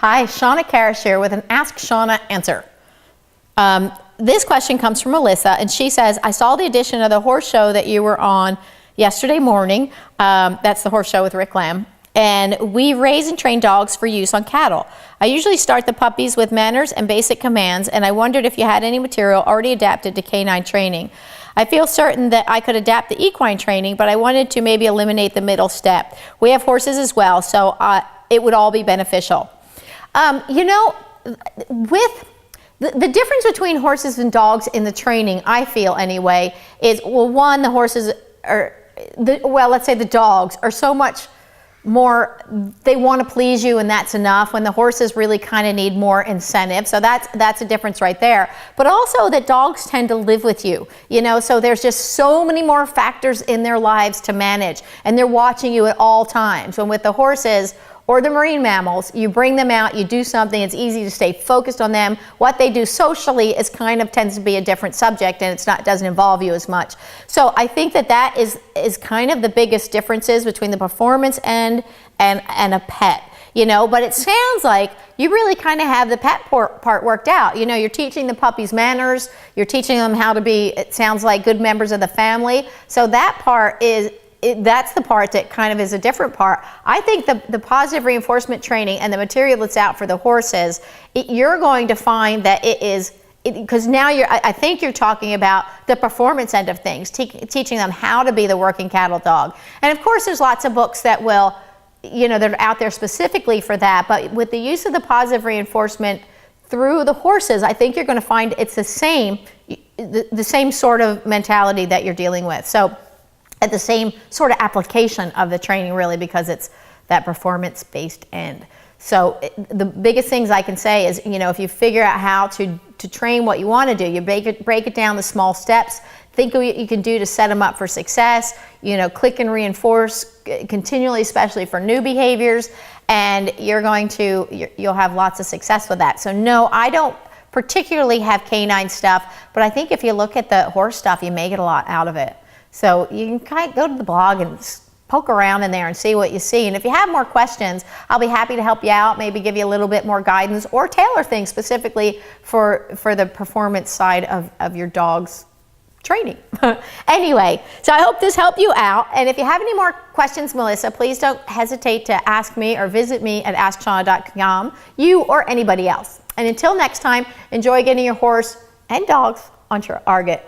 Hi, Shawna Karish here with an Ask Shawna answer. This question comes from Melissa, and she says, I saw the edition of the horse show that you were on yesterday morning. That's the horse show with Rick Lamb. And we raise and train dogs for use on cattle. I usually start the puppies with manners and basic commands, and I wondered if you had any material already adapted to canine training. I feel certain that I could adapt the equine training, but I wanted to maybe eliminate the middle step. We have horses as well, so it would all be beneficial. You know, with the difference between horses and dogs in the training, I feel anyway, is, well, one, the horses are, well, let's say the dogs are so much more, they want to please you and that's enough, when the horses really kind of need more incentive. So that's a difference right there. But also that dogs tend to live with you, you know, so there's just so many more factors in their lives to manage, and they're watching you at all times. When with the horses or the marine mammals, you bring them out, you do something, it's easy to stay focused on them. What they do socially is tends to be a different subject, and doesn't involve you as much. So I think that is kind of the biggest differences between the performance end and a pet, you know. But it sounds like you really kind of have the pet part worked out. You know, you're teaching the puppies manners, you're teaching them how to be, it sounds like, good members of the family. So that part that's the part that kind of is a different part. I think the positive reinforcement training and the material that's out for the horses, you're going to find that because now I think you're talking about the performance end of things, teaching them how to be the working cattle dog. And of course, there's lots of books that will, you know, that are out there specifically for that. But with the use of the positive reinforcement through the horses, I think you're going to find it's the same sort of mentality that you're dealing with. So at the same sort of application of the training, really, because it's that performance-based end. So the biggest things I can say is, you know, if you figure out how to train what you want to do, you break it down to small steps, think of what you can do to set them up for success, you know, click and reinforce continually, especially for new behaviors, and you'll have lots of success with that. So no, I don't particularly have canine stuff, but I think if you look at the horse stuff, you may get a lot out of it. So you can kind of go to the blog and poke around in there and see what you see. And if you have more questions, I'll be happy to help you out, maybe give you a little bit more guidance or tailor things specifically for the performance side of your dog's training. Anyway, so I hope this helped you out. And if you have any more questions, Melissa, please don't hesitate to ask me or visit me at AskShawna.com, you or anybody else. And until next time, enjoy getting your horse and dogs on your target.